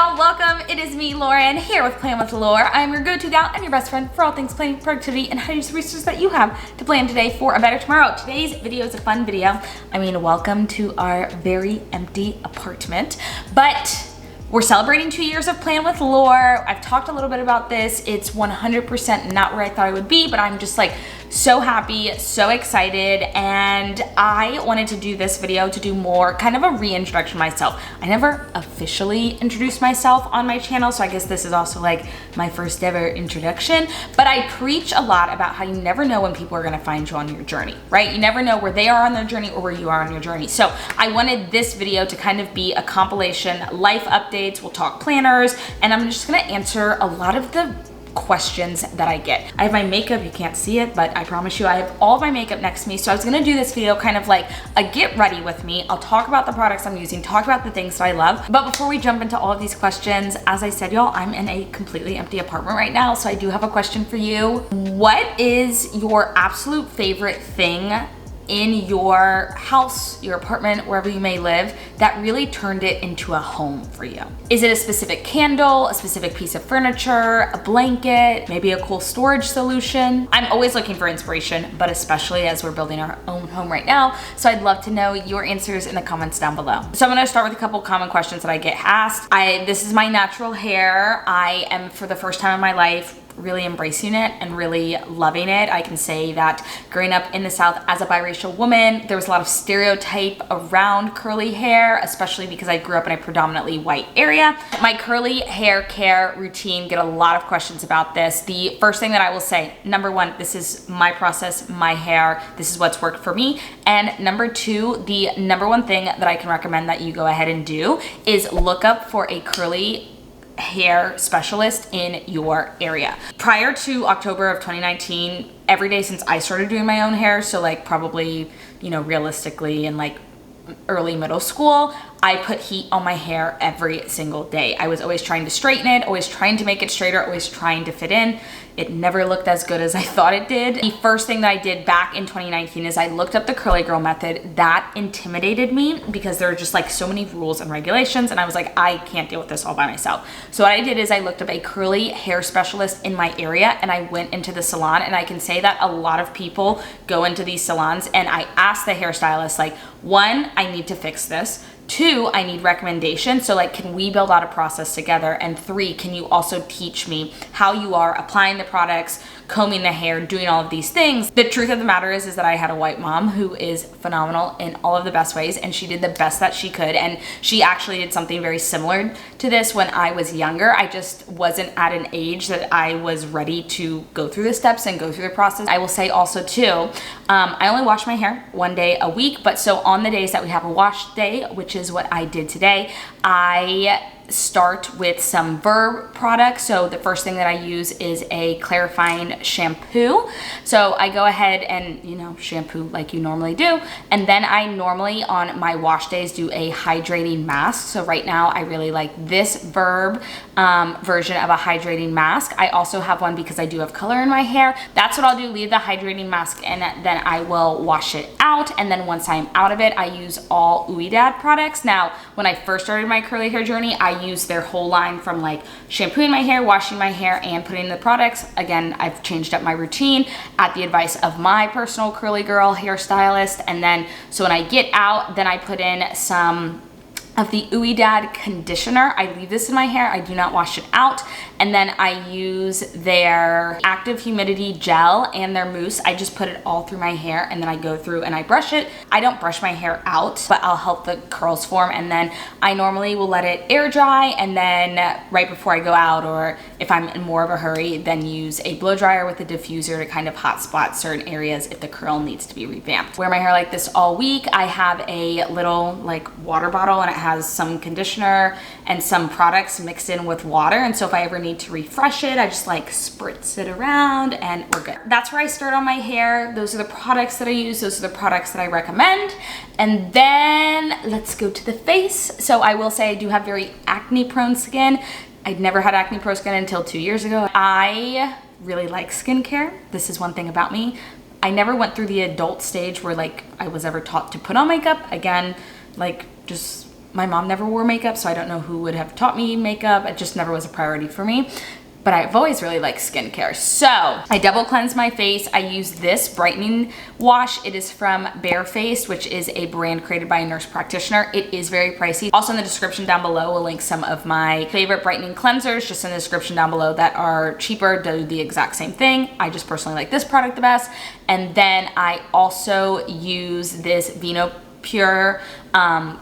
y'all, welcome. It is me, Lauren, here with Plan with Laur. I'm your go-to gal and your best friend for all things planning, productivity, and how to use the resources that you have to plan today for a better tomorrow. Today's video is a fun video. I mean, welcome to our very empty apartment, but we're celebrating 2 years of Plan with Laur. I've talked a little bit about this. It's 100% not where I thought I would be, but I'm just like so happy, so excited, and I wanted to do this video to do more kind of a reintroduction myself. I never officially introduced myself on my channel, so I guess this is also like my first ever introduction, but I preach a lot about how you never know when people are gonna find you on your journey, right? You never know where they are on their journey or where you are on your journey. So I wanted this video to kind of be a compilation, life updates, we'll talk planners, and I'm just gonna answer a lot of the questions that I get. I have my makeup, you can't see it, but I promise you I have all of my makeup next to me. So I was gonna do this video kind of like a get ready with me. I'll talk about the products I'm using, talk about the things that I love. But before we jump into all of these questions, as I said, y'all, I'm in a completely empty apartment right now. So I do have a question for you. What is your absolute favorite thing in your house, your apartment, wherever you may live, that really turned it into a home for you? Is it a specific candle, a specific piece of furniture, a blanket, maybe a cool storage solution? I'm always looking for inspiration, but especially as we're building our own home right now. So I'd love to know your answers in the comments down below. So I'm gonna start with a couple common questions that I get asked. This is my natural hair. I am, for the first time in my life, really embracing it and really loving it. I can say that growing up in the South as a biracial woman, there was a lot of stereotype around curly hair, especially because I grew up in a predominantly white area. My curly hair care routine, get a lot of questions about this. The first thing that I will say, number one, this is my process, my hair, this is what's worked for me. And number two, the number one thing that I can recommend that you go ahead and do is look up for a curly hair specialist in your area. Prior to October of 2019, every day since I started doing my own hair, so like probably, you know, realistically in like early middle school, I put heat on my hair every single day. I was always trying to straighten it, always trying to make it straighter, always trying to fit in. It never looked as good as I thought it did. The first thing that I did back in 2019 is I looked up the curly girl method. That intimidated me because there are just like so many rules and regulations, and I was like, I can't deal with this all by myself. So what I did is I looked up a curly hair specialist in my area, and I went into the salon, and I can say that a lot of people go into these salons, and I asked the hairstylist, like, one, I need to fix this. Two, I need recommendations. So like, can we build out a process together? And three, can you also teach me how you are applying the products, combing the hair, doing all of these things? The truth of the matter is that I had a white mom who is phenomenal in all of the best ways, and she did the best that she could. And she actually did something very similar to this when I was younger. I just wasn't at an age that I was ready to go through the steps and go through the process. I will say also too, I only wash my hair one day a week, but so on the days that we have a wash day, which is what I did today, I start with some Verb products. So the first thing that I use is a clarifying shampoo. So I go ahead and, you know, shampoo like you normally do. And then I normally on my wash days do a hydrating mask. So right now I really like this Verb version of a hydrating mask. I also have one because I do have color in my hair. That's what I'll do, leave the hydrating mask, and then I will wash it out. And then once I'm out of it, I use all Dad products. Now, when I first started my curly hair journey, I used their whole line from like shampooing my hair, washing my hair, and putting in the products. Again, I've changed up my routine at the advice of my personal curly girl hairstylist. And then, so when I get out, then I put in some of the Dad conditioner. I leave this in my hair, I do not wash it out. And then I use their active humidity gel and their mousse. I just put it all through my hair, and then I go through and I brush it. I don't brush my hair out, but I'll help the curls form. And then I normally will let it air dry, and then right before I go out, or if I'm in more of a hurry, then use a blow dryer with a diffuser to kind of hot spot certain areas if the curl needs to be revamped. Wear my hair like this all week. I have a little like water bottle, and it has some conditioner and some products mixed in with water. And so if I ever need to refresh it, I just like spritz it around and we're good. That's where I start on my hair. Those are the products that I use. Those are the products that I recommend. And then let's go to the face. So I will say I do have very acne prone skin. I'd never had acne prone skin until 2 years ago. I really like skincare. This is one thing about me. I never went through the adult stage where like I was ever taught to put on makeup. Again, like just my mom never wore makeup, so I don't know who would have taught me makeup. It just never was a priority for me. But I've always really liked skincare. So I double cleanse my face. I use this brightening wash. It is from Barefaced, which is a brand created by a nurse practitioner. It is very pricey. Also in the description down below, we'll link some of my favorite brightening cleansers just in the description down below that are cheaper, do the exact same thing. I just personally like this product the best. And then I also use this Vino Pure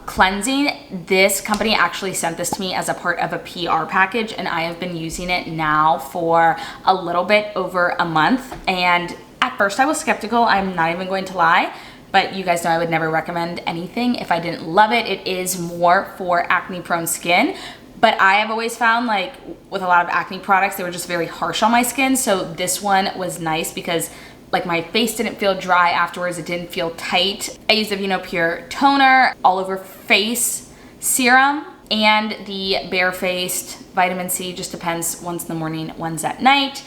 cleansing. This company actually sent this to me as a part of a PR package, and I have been using it now for a little bit over a month. And at first I was skeptical, I'm not even going to lie, but you guys know I would never recommend anything if I didn't love it. It is more for acne prone skin, but I have always found, like, with a lot of acne products, they were just very harsh on my skin. So this one was nice because like my face didn't feel dry afterwards. It didn't feel tight. I use the Vino Pure toner, all over face serum, and the Barefaced vitamin C, just depends, one's in the morning, one's at night.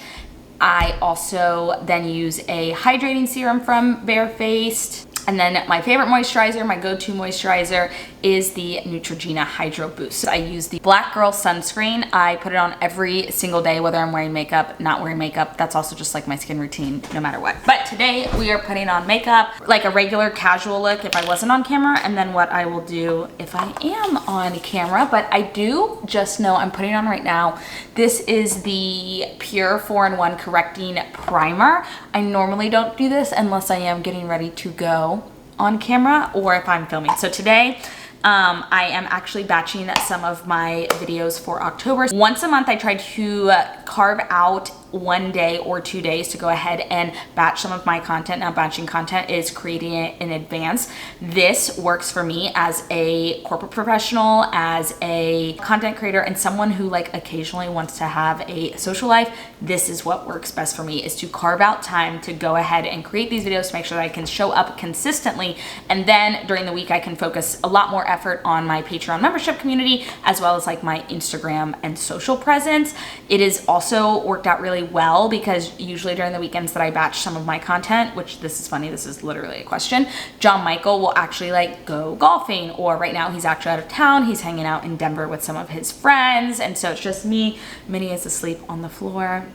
I also then use a hydrating serum from Barefaced. And then my favorite moisturizer, my go-to moisturizer, is the Neutrogena Hydro Boost. I use the Black Girl sunscreen. I put it on every single day, whether I'm wearing makeup, not wearing makeup. That's also just like my skin routine, no matter what. But today we are putting on makeup, like a regular casual look if I wasn't on camera, and then what I will do if I am on camera. But I do just know I'm putting on right now. This is the Pure 4-in-1 Correcting Primer. I normally don't do this unless I am getting ready to go on camera or if I'm filming. So today I am actually batching some of my videos for October. Once a month I try to carve out 1 day or 2 days to go ahead and batch some of my content. Now, batching content is creating it in advance. This works for me as a corporate professional, as a content creator, and someone who like occasionally wants to have a social life. This is what works best for me, is to carve out time to go ahead and create these videos to make sure that I can show up consistently. And then during the week, I can focus a lot more effort on my Patreon membership community, as well as like my Instagram and social presence. It is also worked out really well because usually during the weekends that I batch some of my content, which this is funny, this is literally a question, John Michael will actually like go golfing, or right now he's actually out of town. He's hanging out in Denver with some of his friends. And so it's just me. Minnie is asleep on the floor.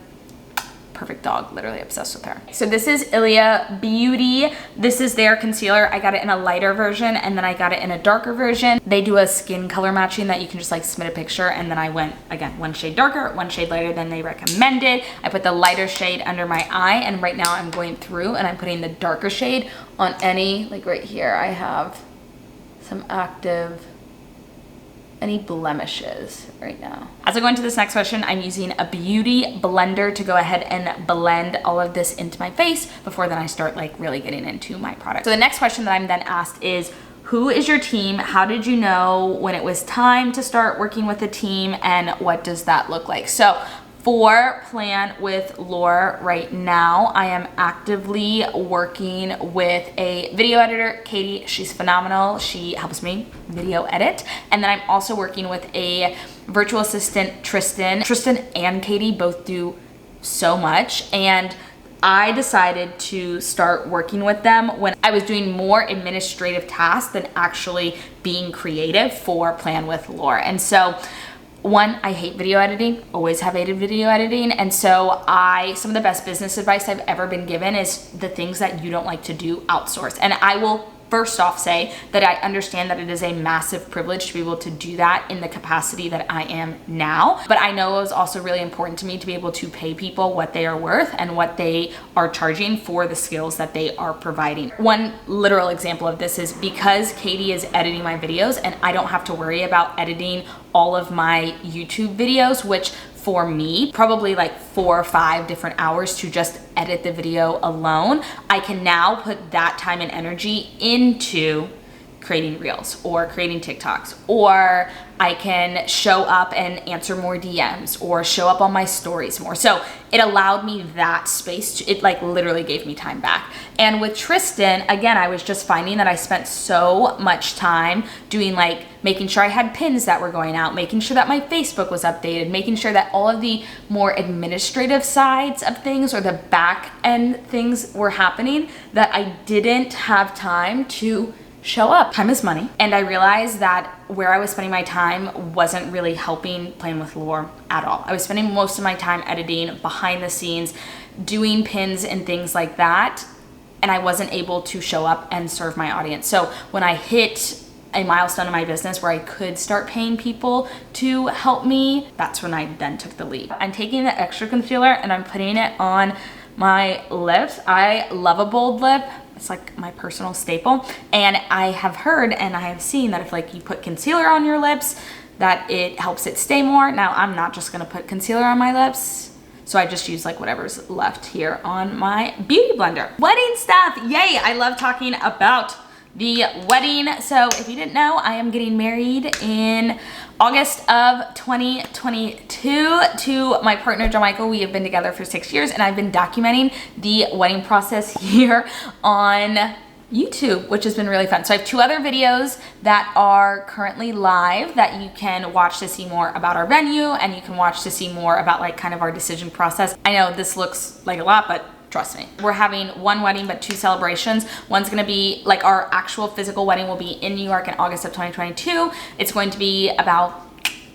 Perfect dog, literally obsessed with her. So this is Ilia Beauty. This is their concealer. I got it in a lighter version and then I got it in a darker version. They do a skin color matching that you can just like submit a picture, and then I went, again, 1 shade darker, 1 shade lighter than they recommended. I put the lighter shade under my eye, and right now I'm going through and I'm putting the darker shade on any, like right here, I have some active, any blemishes right now. As I go into this next question, I'm using a beauty blender to go ahead and blend all of this into my face before then I start like really getting into my product. So the next question that I'm then asked is, who is your team? How did you know when it was time to start working with a team, and what does that look like? So for Plan with Laur right now, I am actively working with a video editor, Katie. She's phenomenal. She helps me video edit. And then I'm also working with a virtual assistant, Tristan. Tristan and Katie both do so much, and I decided to start working with them when I was doing more administrative tasks than actually being creative for Plan with Laur. And so one, I hate video editing, always have hated video editing. And so some of the best business advice I've ever been given is the things that you don't like to do, outsource. And I will first off say that I understand that it is a massive privilege to be able to do that in the capacity that I am now. But I know it was also really important to me to be able to pay people what they are worth and what they are charging for the skills that they are providing. One literal example of this is because Katie is editing my videos and I don't have to worry about editing all of my YouTube videos, which for me, probably like 4 or 5 different hours to just edit the video alone. I can now put that time and energy into creating reels or creating TikToks, or I can show up and answer more DMs or show up on my stories more. So it allowed me that space. It like literally gave me time back. And with Tristan, again, I was just finding that I spent so much time doing like making sure I had pins that were going out, making sure that my Facebook was updated, making sure that all of the more administrative sides of things or the back end things were happening, that I didn't have time to show up. Time is money. And I realized that where I was spending my time wasn't really helping Playing with Laur at all. I was spending most of my time editing, behind the scenes, doing pins and things like that, and I wasn't able to show up and serve my audience. So when I hit a milestone in my business where I could start paying people to help me, that's when I then took the leap. I'm taking the extra concealer and I'm putting it on my lips. I love a bold lip. It's like my personal staple. And I have heard and I have seen that if like you put concealer on your lips, that it helps it stay more. Now I'm not just gonna put concealer on my lips, so I just use like whatever's left here on my beauty blender. Wedding stuff, yay! I love talking about the wedding. So if you didn't know, I am getting married in August of 2022 to my partner, Jamaica. We have been together for 6 years and I've been documenting the wedding process here on YouTube, which has been really fun. So I have 2 other videos that are currently live that you can watch to see more about our venue, and you can watch to see more about like kind of our decision process. I know this looks like a lot, but trust me. We're having 1 wedding, but 2 celebrations. One's gonna be like our actual physical wedding will be in New York in August of 2022. It's going to be about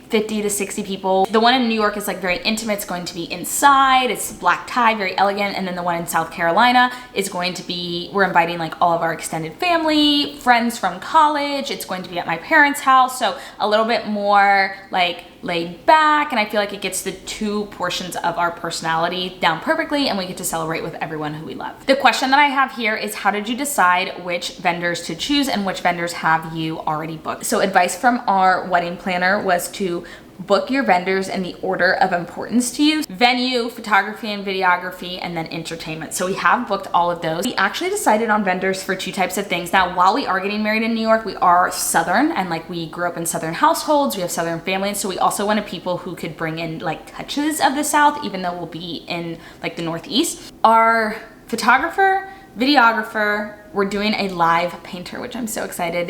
50 to 60 people. The one in New York is like very intimate. It's going to be inside. It's black tie, very elegant. And then the one in South Carolina is going to be, we're inviting like all of our extended family, friends from college. It's going to be at my parents' house. So a little bit more like laid back. And I feel like it gets the 2 portions of our personality down perfectly, and we get to celebrate with everyone who we love. The question that I have here is, how did you decide which vendors to choose and which vendors have you already booked? So advice from our wedding planner was to book your vendors in the order of importance to you: venue, photography and videography, and then entertainment. So we have booked all of those. We actually decided on vendors for 2 types of things. Now, while we are getting married in New York, we are Southern, and like we grew up in Southern households, we have Southern families, so we also wanted people who could bring in like touches of the South, even though we'll be in like the Northeast. Our photographer, videographer, we're doing a live painter, which I'm so excited.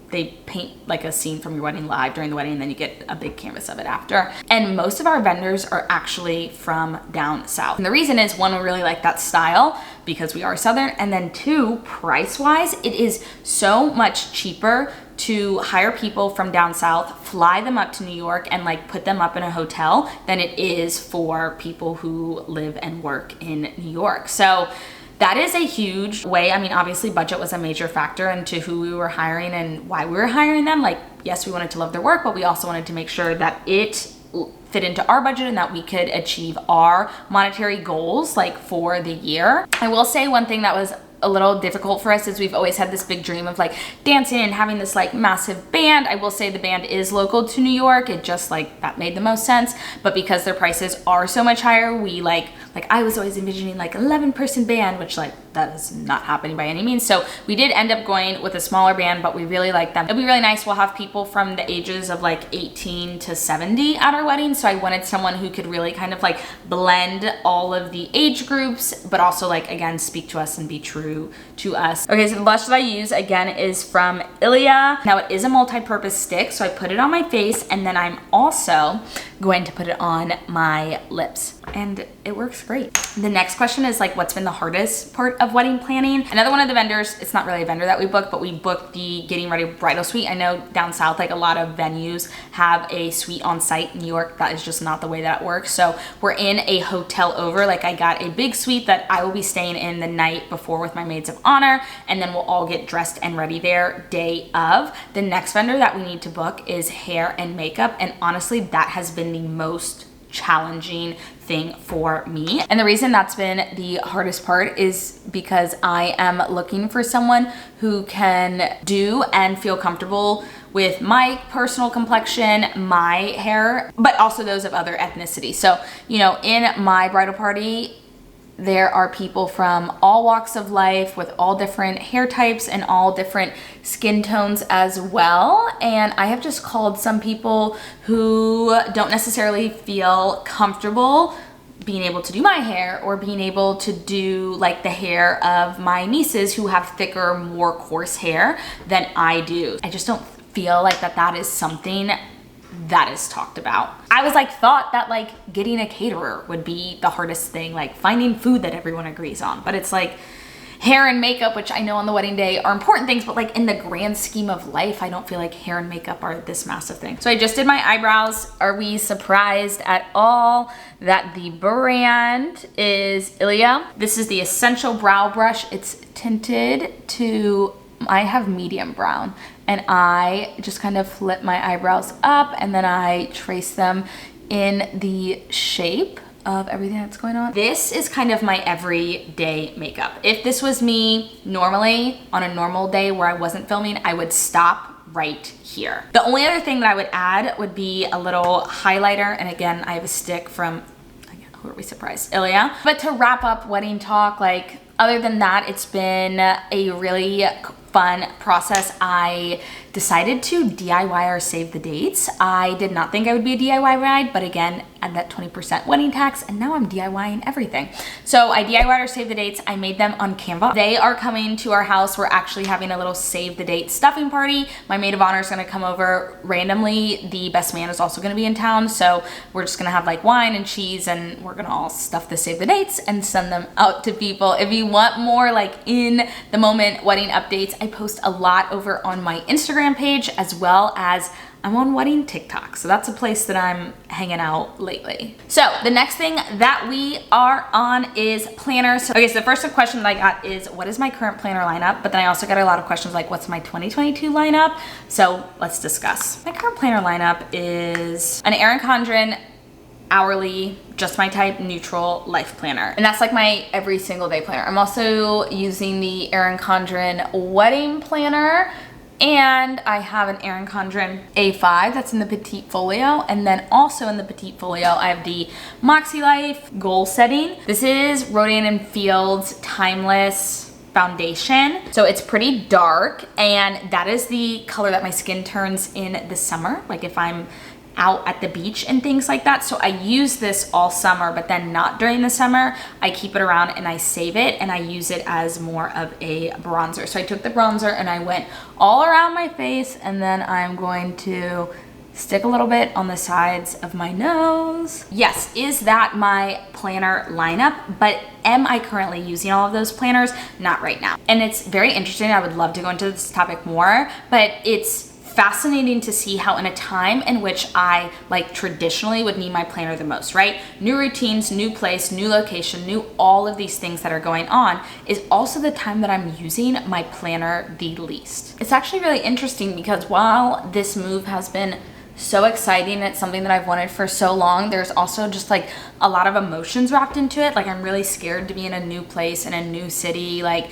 They paint like a scene from your wedding live during the wedding, and then you get a big canvas of it after. And most of our vendors are actually from down south. And the reason is, 1, we really like that style because we are Southern, and then 2, price-wise, it is so much cheaper to hire people from down south, fly them up to New York, and like put them up in a hotel than it is for people who live and work in New York. So that is a huge way. I mean, obviously budget was a major factor into who we were hiring and why we were hiring them. Like, yes, we wanted to love their work, but we also wanted to make sure that it fit into our budget and that we could achieve our monetary goals like for the year. I will say one thing that was a little difficult for us is we've always had this big dream of like dancing and having this like massive band. I will say the band is local to New York. It just like, that made the most sense. But because their prices are so much higher, we like I was always envisioning like 11-person band, which like that is not happening by any means. So we did end up going with a smaller band, but we really like them. It'll be really nice. We'll have people from the ages of like 18 to 70 at our wedding. So I wanted someone who could really kind of like blend all of the age groups, but also like, again, speak to us and be true to us. Okay, so the blush that I use again is from Ilia. Now it is a multi-purpose stick, so I put it on my face, and then I'm also going to put it on my lips, and it works great. The next question is like, what's been the hardest part of wedding planning? Another one of the vendors, it's not really a vendor that we booked, but we booked the getting ready bridal suite. I know down south, like a lot of venues have a suite on site. In New York, that is just not the way that it works. So we're in a hotel over, like I got a big suite that I will be staying in the night before with my maids of honor, and then we'll all get dressed and ready there day of. The next vendor that we need to book is hair and makeup, and honestly, that has been the most challenging thing for me. And the reason that's been the hardest part is because I am looking for someone who can do and feel comfortable with my personal complexion, my hair, but also those of other ethnicities. So, you know, in my bridal party, there are people from all walks of life with all different hair types and all different skin tones as well. And I have just called some people who don't necessarily feel comfortable being able to do my hair or being able to do like the hair of my nieces who have thicker, more coarse hair than I do. I just don't feel like that is something that is talked about. I was like, thought that like getting a caterer would be the hardest thing, like finding food that everyone agrees on, but it's like, Hair and makeup, which I know on the wedding day are important things, but like in the grand scheme of life, I don't feel like hair and makeup are this massive thing. So I just did my eyebrows. Are we surprised at all that the brand is Ilia? This is the Essential Brow Brush. It's tinted to, I have medium brown, and I just kind of flip my eyebrows up and then I trace them in the shape of everything that's going on. This is kind of my everyday makeup. If this was me normally on a normal day where I wasn't filming, I would stop right here. The only other thing that I would add would be a little highlighter. And again, I have a stick from, who are we surprised? Ilia. But to wrap up wedding talk, like other than that, it's been a really fun process. I decided to DIY or save the dates. I did not think I would be a DIY bride, but again, add that 20% wedding tax, and now I'm DIYing everything. So I DIY'd or save the dates. I made them on Canva. They are coming to our house. We're actually having a little save the date stuffing party. My maid of honor is gonna come over randomly. The best man is also gonna be in town. So we're just gonna have like wine and cheese, and we're gonna all stuff the save the dates and send them out to people. If you want more like in the moment wedding updates, I post a lot over on my Instagram page, as well as I'm on wedding TikTok. So that's a place that I'm hanging out lately. So the next thing that we are on is planners. Okay, so the first question that I got is, what is my current planner lineup? But then I also got a lot of questions like, what's my 2022 lineup? So let's discuss. My current planner lineup is an Erin Condren hourly, just my type, neutral life planner. And that's like my every single day planner. I'm also using the Erin Condren wedding planner, and I have an Erin Condren A5 that's in the Petite Folio. And then also in the Petite Folio, I have the Moxie Life Goal Setting. This is Rodan & Field's Timeless foundation. So it's pretty dark, and that is the color that my skin turns in the summer. Like if I'm out at the beach and things like that. So I use this all summer, but then not during the summer. I keep it around and I save it, and I use it as more of a bronzer. So I took the bronzer and I went all around my face, and then I'm going to stick a little bit on the sides of my nose. Yes, is that my planner lineup? But am I currently using all of those planners? Not right now. And it's very interesting. I would love to go into this topic more, but it's fascinating to see how in a time in which I like traditionally would need my planner the most, right? New routines, new place, new location, new all of these things that are going on, is also the time that I'm using my planner the least. It's actually really interesting because while this move has been so exciting, it's something that I've wanted for so long, there's also just like a lot of emotions wrapped into it. Like I'm really scared to be in a new place, in a new city. Like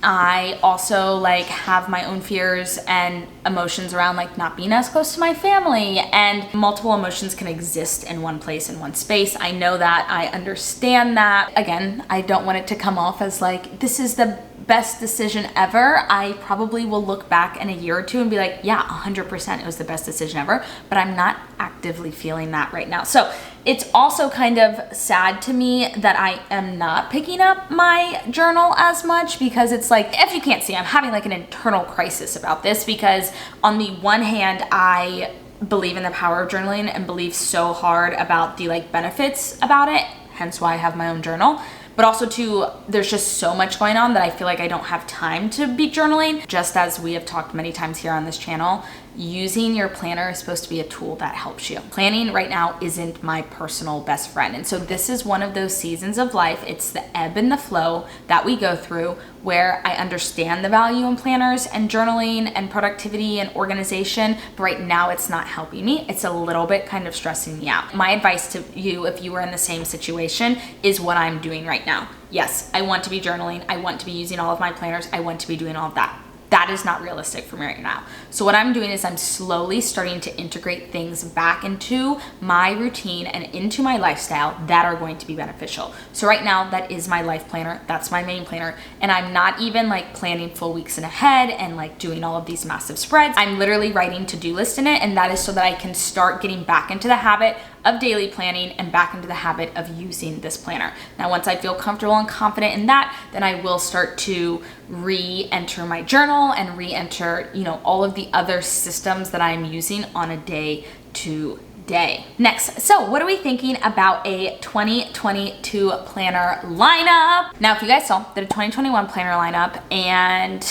I also like have my own fears and emotions around like not being as close to my family, and multiple emotions can exist in one place, in one space. I know that, I understand that. Again, I don't want it to come off as like this is the best decision ever. I probably will look back in a year or two and be like, yeah, 100% it was the best decision ever, but I'm not actively feeling that right now. So it's also kind of sad to me that I am not picking up my journal as much, because it's like, if you can't see, I'm having like an internal crisis about this, because on the one hand, I believe in the power of journaling and believe so hard about the like benefits about it, hence why I have my own journal. But also too, there's just so much going on that I feel like I don't have time to be journaling. Just as we have talked many times here on this channel, using your planner is supposed to be a tool that helps you. Planning right now isn't my personal best friend. And so this is one of those seasons of life. It's the ebb and the flow that we go through, where I understand the value in planners and journaling and productivity and organization, but right now it's not helping me. It's a little bit kind of stressing me out. My advice to you, if you were in the same situation, is what I'm doing right now. Yes, I want to be journaling. I want to be using all of my planners. I want to be doing all of that. That is not realistic for me right now. So what I'm doing is I'm slowly starting to integrate things back into my routine and into my lifestyle that are going to be beneficial. So right now, that is my life planner. That's my main planner. And I'm not even like planning full weeks in ahead and like doing all of these massive spreads. I'm literally writing to-do lists in it. And that is so that I can start getting back into the habit of daily planning and back into the habit of using this planner. Now, once I feel comfortable and confident in that, then I will start to re-enter my journal and re-enter, you know, all of the other systems that I'm using on a day to day. Next, so what are we thinking about a 2022 planner lineup? Now, if you guys saw the 2021 planner lineup, and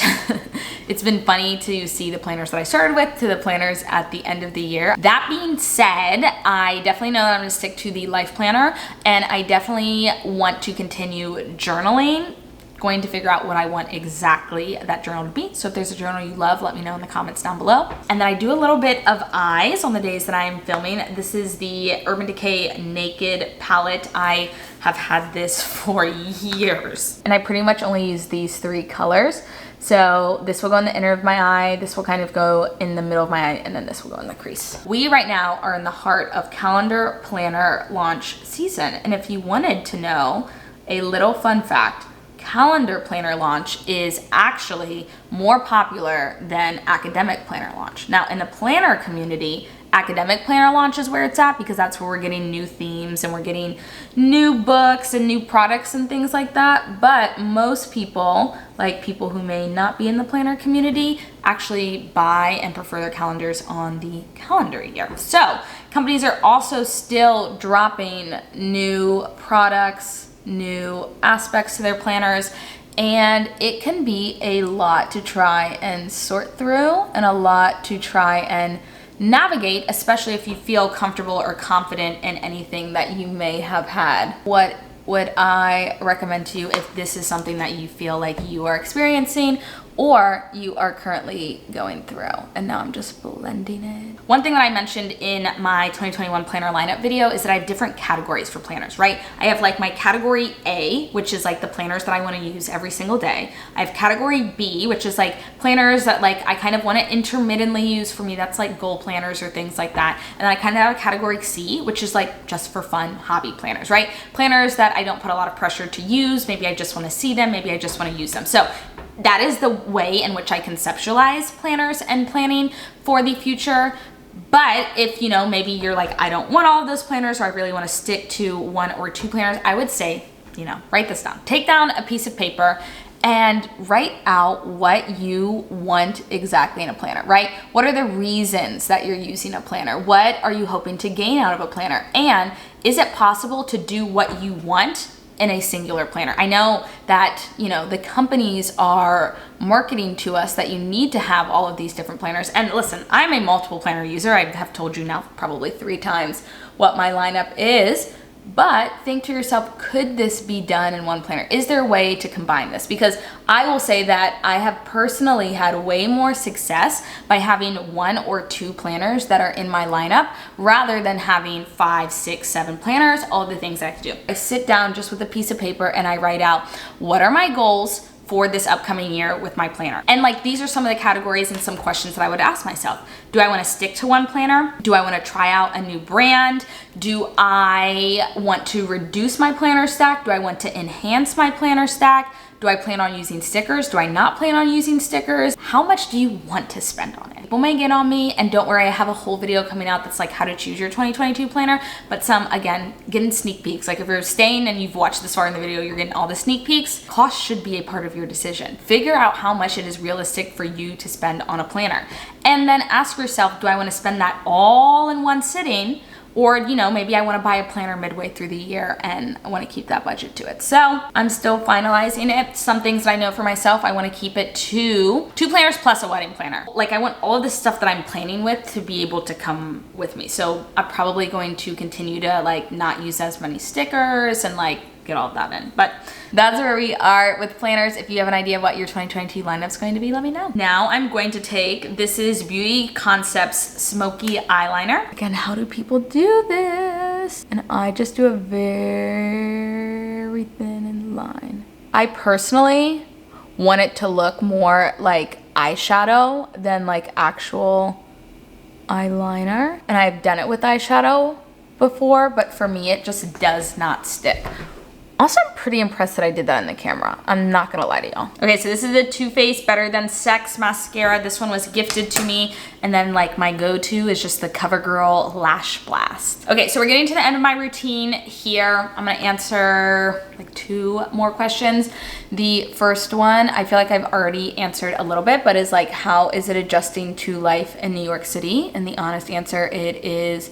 it's been funny to see the planners that I started with to the planners at the end of the year. That being said, I definitely know that I'm gonna stick to the life planner, and I definitely want to continue journaling. Going to figure out what I want exactly that journal to be. So if there's a journal you love, let me know in the comments down below. And then I do a little bit of eyes on the days that I'm filming. This is the Urban Decay Naked palette. I have had this for years. And I pretty much only use these 3 colors. So this will go in the inner of my eye, this will kind of go in the middle of my eye, and then this will go in the crease. We right now are in the heart of calendar planner launch season. And if you wanted to know a little fun fact, calendar planner launch is actually more popular than academic planner launch. Now, in the planner community, academic planner launch is where it's at because that's where we're getting new themes and we're getting new books and new products and things like that. But most people, like people who may not be in the planner community, actually buy and prefer their calendars on the calendar year. So companies are also still dropping new products, new aspects to their planners, and it can be a lot to try and sort through and a lot to try and navigate, especially if you feel comfortable or confident in anything that you may have had. What would I recommend to you if this is something that you feel like you are experiencing or you are currently going through? And now I'm just blending it. One thing that I mentioned in my 2021 planner lineup video is that I have different categories for planners, right? I have like my category A, which is like the planners that I want to use every single day. I have category B, which is like planners that like I kind of want to intermittently use. For me, that's like goal planners or things like that. And then I kind of have a category C, which is like just for fun hobby planners, right? Planners that I don't put a lot of pressure to use. Maybe I just want to see them. Maybe I just want to use them. So that is the way in which I conceptualize planners and planning for the future. But if, you know, maybe you're like, I don't want all of those planners, or I really want to stick to 1 or 2 planners, I would say, you know, write this down. Take down a piece of paper and write out what you want exactly in a planner, right? What are the reasons that you're using a planner? What are you hoping to gain out of a planner? And is it possible to do what you want in a singular planner? I know that, you know, the companies are marketing to us that you need to have all of these different planners. And listen, I'm a multiple planner user. I have told you now probably 3 times what my lineup is. But think to yourself, could this be done in one planner? Is there a way to combine this? Because I will say that I have personally had way more success by having 1 or 2 planners that are in my lineup rather than having 5, 6, 7 planners, all the things I have to do. I sit down just with a piece of paper and I write out, what are my goals for this upcoming year with my planner? And like, these are some of the categories and some questions that I would ask myself. Do I want to stick to one planner? Do I want to try out a new brand? Do I want to reduce my planner stack? Do I want to enhance my planner stack? Do I plan on using stickers? Do I not plan on using stickers? How much do you want to spend on it? People may get on me, and don't worry, I have a whole video coming out that's like how to choose your 2022 planner, but some, again, getting sneak peeks. Like if you're staying and you've watched this far in the video, you're getting all the sneak peeks. Cost should be a part of your decision. Figure out how much it is realistic for you to spend on a planner. And then ask yourself, do I want to spend that all in one sitting? Or, you know, maybe I want to buy a planner midway through the year and I want to keep that budget to it. So I'm still finalizing it. Some things that I know for myself, I want to keep it to 2 planners plus a wedding planner. Like I want all of the stuff that I'm planning with to be able to come with me. So I'm probably going to continue to like not use as many stickers and like get all of that in. But that's where we are with planners. If you have an idea of what your 2022 lineup's going to be, let me know. Now I'm going to take, this is Beauty Concepts Smoky Eyeliner. Again, how do people do this? And I just do a very thin line. I personally want it to look more like eyeshadow than like actual eyeliner. And I've done it with eyeshadow before, but for me, it just does not stick. Also, I'm pretty impressed that I did that in the camera. I'm not gonna lie to y'all. Okay, so this is the Too Faced Better Than Sex mascara. This one was gifted to me. And then like my go-to is just the CoverGirl Lash Blast. Okay, so we're getting to the end of my routine here. I'm gonna answer like 2 more questions. The first one, I feel like I've already answered a little bit, but is like, how is it adjusting to life in New York City? And the honest answer, it is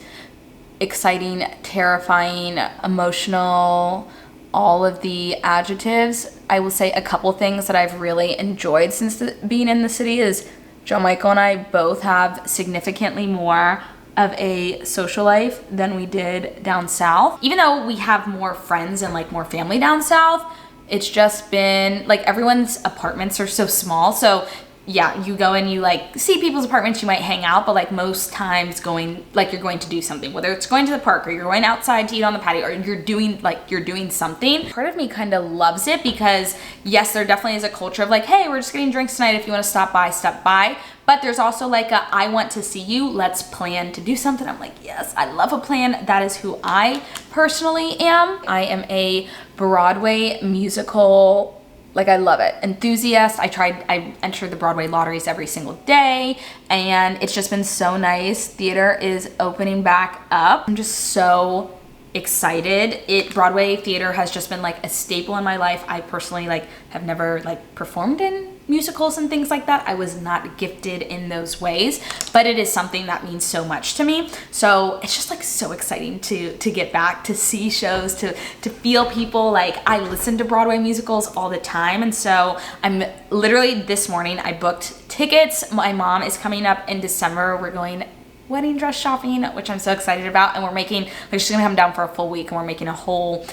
exciting, terrifying, emotional, all of the adjectives. I will say a couple things that I've really enjoyed since being in the city is Joe Michael and I both have significantly more of a social life than we did down south. Even though we have more friends and like more family down south, it's just been like everyone's apartments are so small. So yeah, you go and you like see people's apartments, you might hang out, but like most times you're going to do something, whether it's going to the park or you're going outside to eat on the patio or you're doing something. Part of me kind of loves it because yes, there definitely is a culture of like, hey, we're just getting drinks tonight. If you want to stop by, stop by. But there's also like a, I want to see you, let's plan to do something. I'm like, yes, I love a plan. That is who I personally am. I am a Broadway musical, like I love it, enthusiast. I enter the Broadway lotteries every single day and it's just been so nice. Theater is opening back up. I'm just so excited. Broadway theater has just been like a staple in my life. I personally like have never like performed in musicals and things like that. I was not gifted in those ways, but it is something that means so much to me. So it's just like so exciting to get back, to see shows, to feel people. Like I listen to Broadway musicals all the time. And so I'm literally this morning, I booked tickets. My mom is coming up in December. We're going wedding dress shopping, which I'm so excited about. And she's gonna come down for a full week and we're making a whole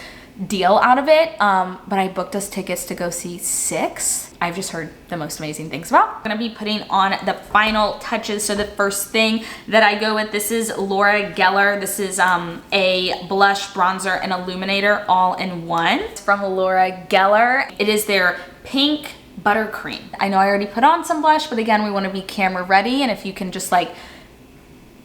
deal out of it. But I booked us tickets to go see SNEEK. I've just heard the most amazing things about. I'm gonna be putting on the final touches. So the first thing that I go with, this is Laura Geller. This is a blush, bronzer, and illuminator all in one. It's from Laura Geller. It is their pink buttercream. I know I already put on some blush, but again, we wanna be camera ready. And if you can just like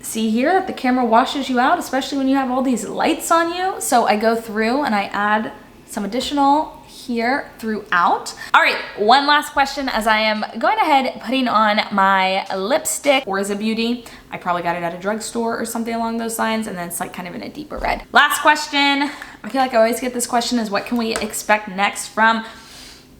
see here that the camera washes you out, especially when you have all these lights on you. So I go through and I add some additional here throughout. All right, one last question as I am going ahead putting on my lipstick. Or is a Beauty. I probably got it at a drugstore or something along those lines, and then it's like kind of in a deeper red. Last question. I feel like I always get this question is what can we expect next from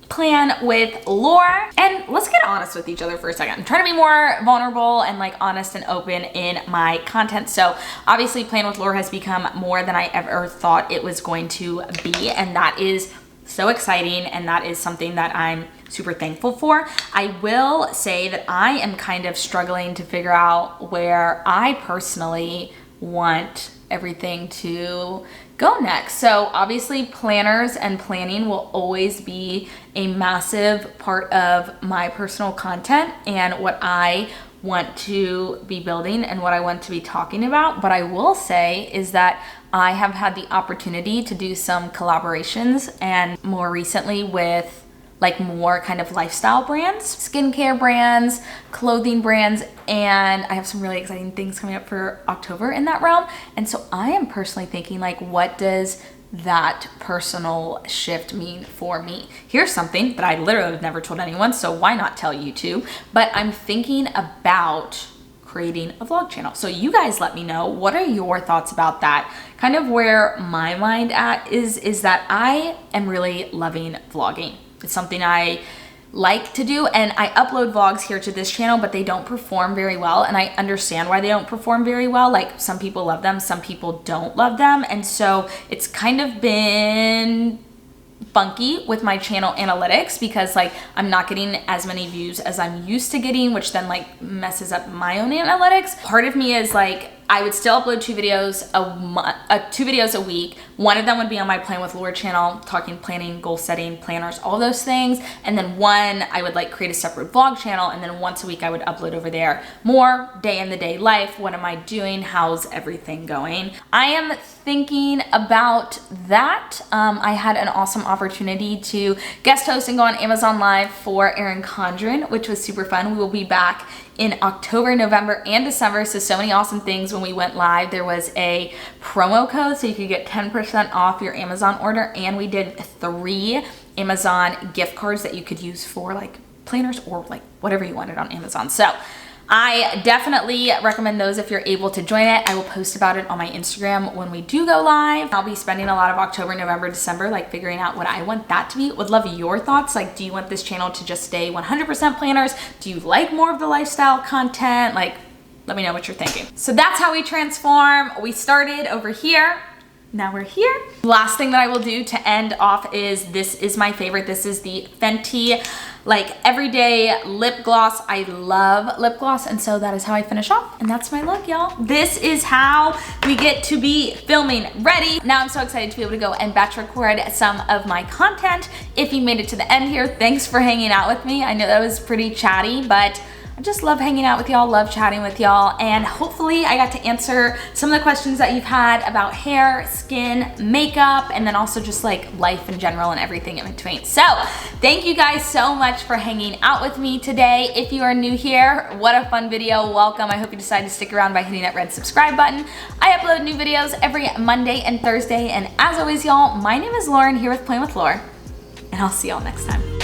Plan with Laur? And let's get honest with each other for a second. I'm trying to be more vulnerable and like honest and open in my content. So obviously Plan with Laur has become more than I ever thought it was going to be, and that is so exciting, and that is something that I'm super thankful for. I will say that I am kind of struggling to figure out where I personally want everything to go next. So obviously planners and planning will always be a massive part of my personal content and what I want to be building and what I want to be talking about. But I will say is that I have had the opportunity to do some collaborations, and more recently with like more kind of lifestyle brands, skincare brands, clothing brands, and I have some really exciting things coming up for October in that realm. And so I am personally thinking like, what does that personal shift mean for me? Here's something that I literally have never told anyone, so why not tell you too? But I'm thinking about creating a vlog channel. So you guys let me know, what are your thoughts about that? Kind of where my mind at is that I am really loving vlogging. It's something I like to do, and I upload vlogs here to this channel, but they don't perform very well, and I understand why they don't perform very well. Like some people love them, some people don't love them, and so it's kind of been funky with my channel analytics because like I'm not getting as many views as I'm used to getting, which then like messes up my own analytics. Part of me is like, I would still upload 2 videos a week. One of them would be on my Plan with Laur channel, talking planning, goal setting, planners, all those things. And then one, I would like create a separate vlog channel, and then once a week I would upload over there more day in the day life. What am I doing? How's everything going? I am thinking about that. I had an awesome opportunity to guest host and go on Amazon Live for Erin Condren, which was super fun. We will be back in October, November, and December. So many awesome things. When we went live, there was a promo code so you could get 10% off your Amazon order, and we did 3 Amazon gift cards that you could use for like planners or like whatever you wanted on Amazon. So I definitely recommend those if you're able to join it. I will post about it on my Instagram when we do go live. I'll be spending a lot of October, November, December like figuring out what I want that to be. Would love your thoughts. Like, do you want this channel to just stay 100% planners? Do you like more of the lifestyle content? Like, Let me know what you're thinking. So that's how we transform. We started over here. Now we're here. Last thing that I will do to end off is, this is my favorite. This is the Fenty like everyday lip gloss. I love lip gloss, and so that is how I finish off. And that's my look, y'all. This is how we get to be filming ready. Now I'm so excited to be able to go and batch record some of my content. If you made it to the end here, thanks for hanging out with me. I know that was pretty chatty, but I just love hanging out with y'all, love chatting with y'all, and hopefully I got to answer some of the questions that you've had about hair, skin, makeup, and then also just like life in general and everything in between. So thank you guys so much for hanging out with me today. If you are new here, what a fun video, welcome. I hope you decide to stick around by hitting that red subscribe button. I upload new videos every Monday and Thursday, and as always y'all, my name is Lauren here with Playing with Laur, and I'll see y'all next time.